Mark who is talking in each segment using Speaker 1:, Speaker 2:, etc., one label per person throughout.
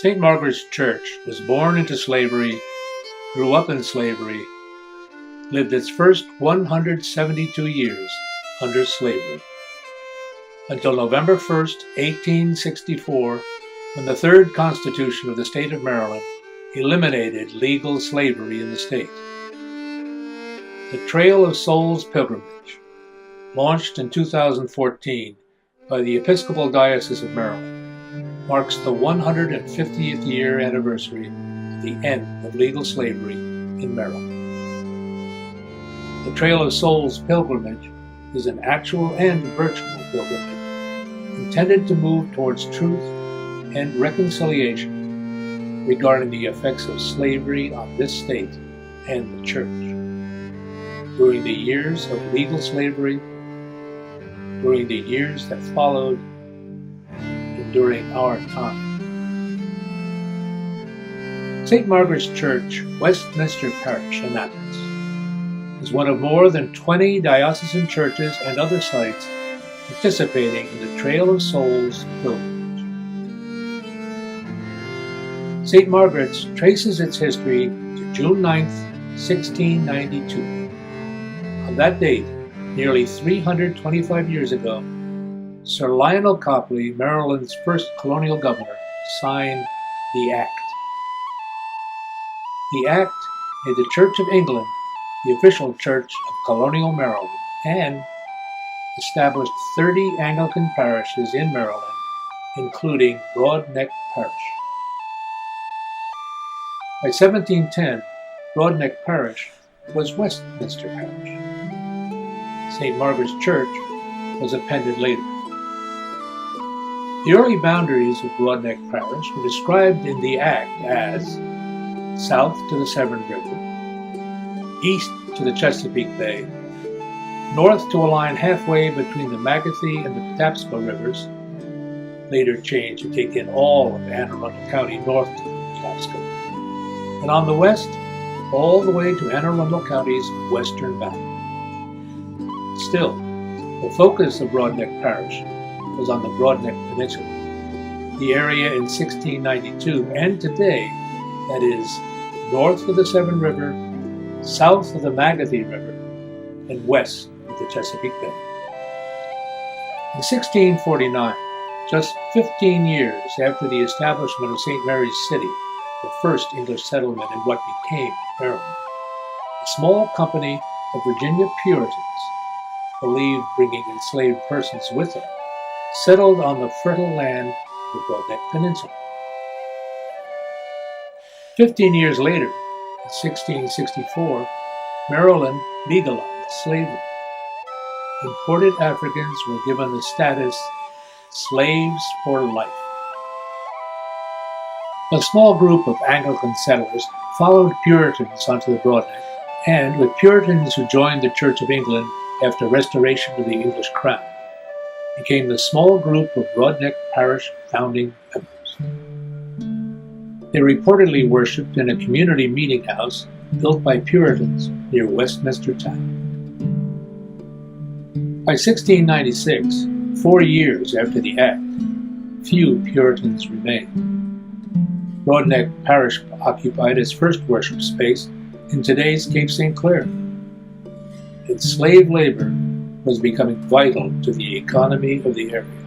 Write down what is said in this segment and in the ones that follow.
Speaker 1: St. Margaret's Church was born into slavery, grew up in slavery, lived its first 172 years under slavery, until November 1st, 1864, when the Third Constitution of the state of Maryland eliminated legal slavery in the state. The Trail of Souls pilgrimage, launched in 2014 by the Episcopal Diocese of Maryland, marks the 150th year anniversary of the end of legal slavery in Maryland. The Trail of Souls pilgrimage is an actual and virtual pilgrimage intended to move towards truth and reconciliation regarding the effects of slavery on this state and the church. During the years of legal slavery, during the years that followed, and during our time. St. Margaret's Church, Westminster Parish, Annapolis, is one of more than 20 diocesan churches and other sites participating in the Trail of Souls pilgrimage. St. Margaret's traces its history to June 9th, 1692. On that date, nearly 325 years ago, Sir Lionel Copley, Maryland's first colonial governor, signed the Act. The Act made the Church of England the official church of colonial Maryland and established 30 Anglican parishes in Maryland, including Broadneck Parish. By 1710, Broadneck Parish was Westminster Parish. St. Margaret's Church was appended later. The early boundaries of Broadneck Parish were described in the Act as south to the Severn River, east to the Chesapeake Bay, north to a line halfway between the Magathie and the Patapsco rivers, later changed to take in all of Anne Arundel County north to the Patapsco, and on the west, all the way to Anne Arundel County's western boundary. Still, the focus of Broadneck Parish was on the Broadneck Peninsula, the area in 1692 and today that is north of the Severn River, south of the Magathie River, and west of the Chesapeake Bay. In 1649, just 15 years after the establishment of St. Mary's City, the first English settlement in what became Maryland, a small company of Virginia Puritans, believed bringing enslaved persons with them, settled on the fertile land of the Broadneck Peninsula. 15 years later, in 1664, Maryland legalized slavery. Imported Africans were given the status slaves for life. A small group of Anglican settlers followed Puritans onto the Broadneck, and with Puritans who joined the Church of England after restoration of the English crown, became the small group of Broadneck Parish founding members. They reportedly worshipped in a community meeting house built by Puritans near Westminster Town. By 1696, 4 years after the Act, few Puritans remained. Broadneck Parish occupied its first worship space in today's Cape St. Clair. Its slave labor was becoming vital to the economy of the area.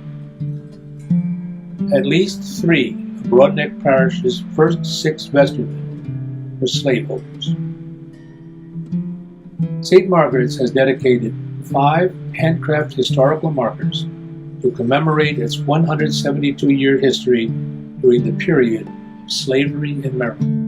Speaker 1: At least 3 of Broadneck Parish's first 6 vestrymen were slaveholders. St. Margaret's has dedicated 5 handcraft historical markers to commemorate its 172-year history during the period of slavery in Maryland.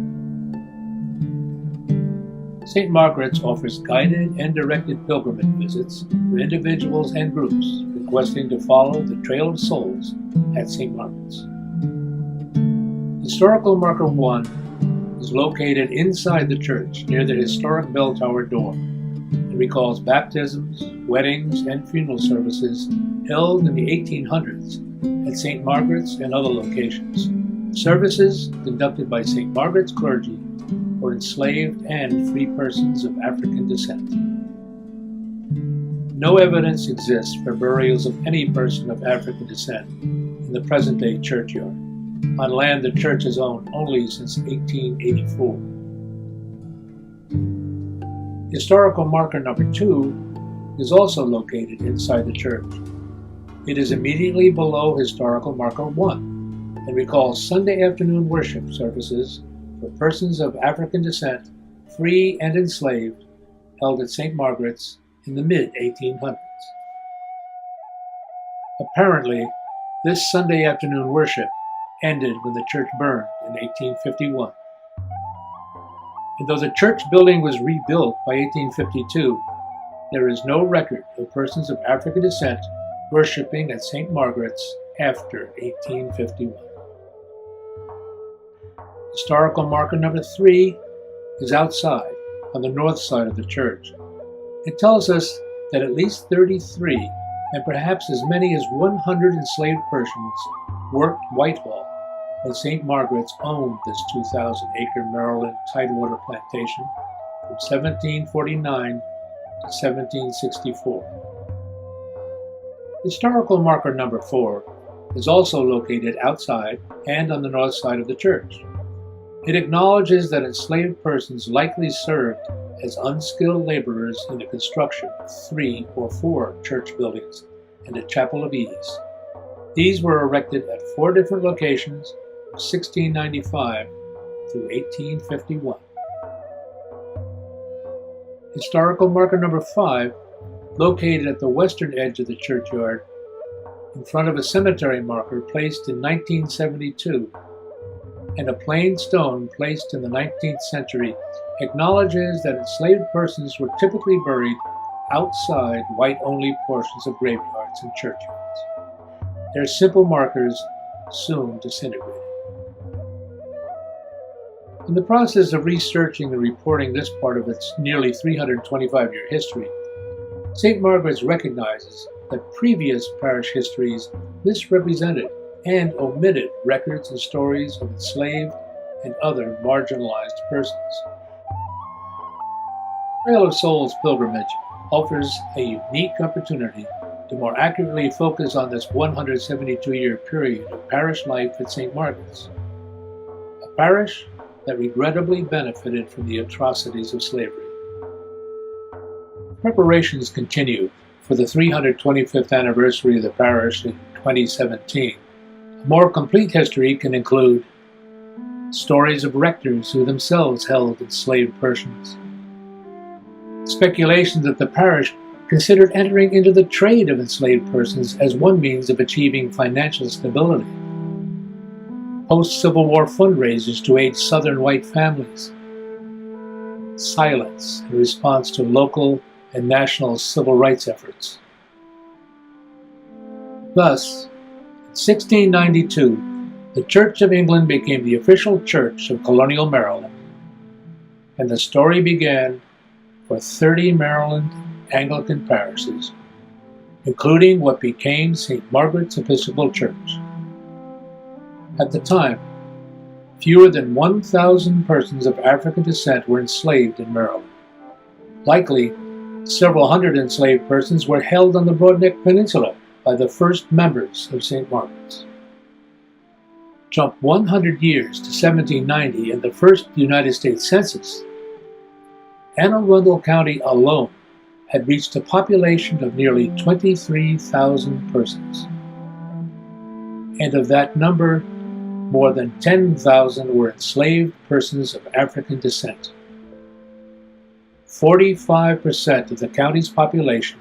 Speaker 1: St. Margaret's offers guided and directed pilgrimage visits for individuals and groups requesting to follow the Trail of Souls at St. Margaret's. Historical Marker 1 is located inside the church near the historic bell tower door and recalls baptisms, weddings, and funeral services held in the 1800s at St. Margaret's and other locations. Services conducted by St. Margaret's clergy for enslaved and free persons of African descent. No evidence exists for burials of any person of African descent in the present-day churchyard. on land the church has owned only since 1884. Historical marker number 2 is also located inside the church. It is immediately below historical marker 1 and recalls Sunday afternoon worship services for persons of African descent, free and enslaved, held at St. Margaret's in the mid-1800s. Apparently, this Sunday afternoon worship ended when the church burned in 1851. And though the church building was rebuilt by 1852, there is no record of persons of African descent worshiping at St. Margaret's after 1851. Historical marker number 3 is outside on the north side of the church. It tells us that at least 33 and perhaps as many as 100 enslaved persons worked Whitehall when St. Margaret's owned this 2,000-acre Maryland tidewater plantation from 1749 to 1764. Historical marker number 4 is also located outside and on the north side of the church. It acknowledges that enslaved persons likely served as unskilled laborers in the construction of 3 or 4 church buildings and a chapel of ease. These were erected at 4 different locations from 1695 through 1851. Historical marker number 5, located at the western edge of the churchyard, in front of a cemetery marker placed in 1972, and a plain stone placed in the 19th century, acknowledges that enslaved persons were typically buried outside white-only portions of graveyards and churchyards. Their simple markers soon disintegrated. In the process of researching and reporting this part of its nearly 325-year history, St. Margaret's recognizes that previous parish histories misrepresented and omitted records and stories of enslaved and other marginalized persons. Trail of Souls pilgrimage offers a unique opportunity to more accurately focus on this 172-year period of parish life at St. Margaret's, a parish that regrettably benefited from the atrocities of slavery. Preparations continue for the 325th anniversary of the parish in 2017. A more complete history can include stories of rectors who themselves held enslaved persons, speculation that the parish considered entering into the trade of enslaved persons as one means of achieving financial stability, post-Civil War fundraisers to aid Southern white families, silence in response to local and national civil rights efforts. Thus, in 1692, the Church of England became the official church of colonial Maryland, and the story began for 30 Maryland Anglican parishes, including what became St. Margaret's Episcopal Church. At the time, fewer than 1,000 persons of African descent were enslaved in Maryland. Likely, several hundred enslaved persons were held on the Broadneck Peninsula by the first members of St. Margaret's. Jump 100 years to 1790 and the first United States Census, Anne Arundel County alone had reached a population of nearly 23,000 persons. And of that number, more than 10,000 were enslaved persons of African descent. 45% of the county's population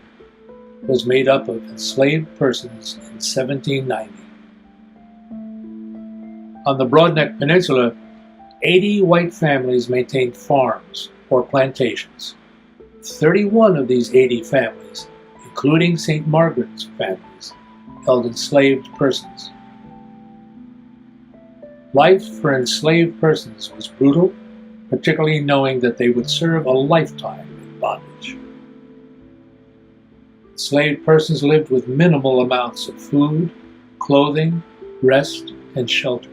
Speaker 1: was made up of enslaved persons in 1790. On the Broadneck Peninsula, 80 white families maintained farms or plantations. 31 of these 80 families, including St. Margaret's families, held enslaved persons. Life for enslaved persons was brutal, particularly knowing that they would serve a lifetime in bondage. Enslaved persons lived with minimal amounts of food, clothing, rest, and shelter.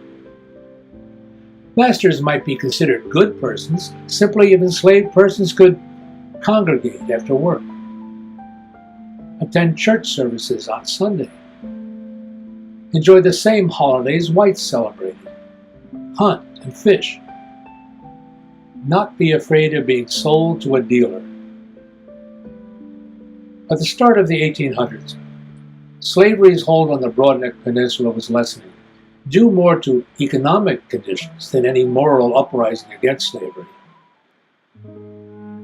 Speaker 1: Masters might be considered good persons simply if enslaved persons could congregate after work, attend church services on Sunday, enjoy the same holidays whites celebrated, hunt, and fish. Not be afraid of being sold to a dealer. At the start of the 1800s, slavery's hold on the Broadneck Peninsula was lessening, due more to economic conditions than any moral uprising against slavery.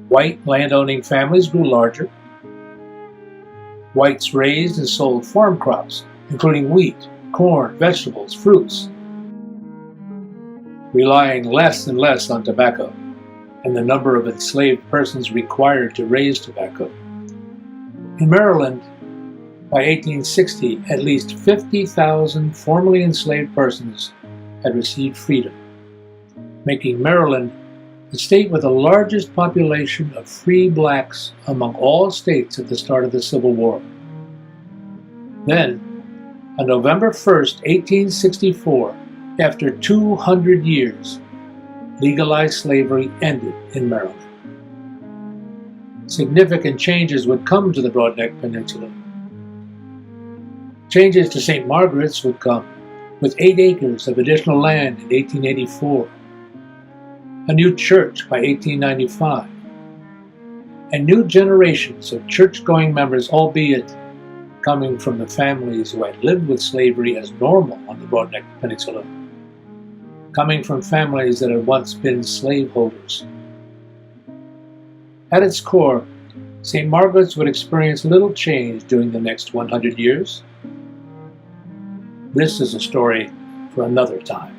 Speaker 1: White landowning families grew larger. Whites raised and sold farm crops, including wheat, corn, vegetables, fruits, relying less and less on tobacco and the number of enslaved persons required to raise tobacco. In Maryland, by 1860, at least 50,000 formerly enslaved persons had received freedom, making Maryland the state with the largest population of free blacks among all states at the start of the Civil War. Then, on November 1st, 1864, after 200 years, legalized slavery ended in Maryland. Significant changes would come to the Broadneck Peninsula. Changes to St. Margaret's would come, with 8 acres of additional land in 1884, a new church by 1895, and new generations of church-going members, albeit coming from the families who had lived with slavery as normal on the Broadneck Peninsula, coming from families that had once been slaveholders. At its core, St. Margaret's would experience little change during the next 100 years. This is a story for another time.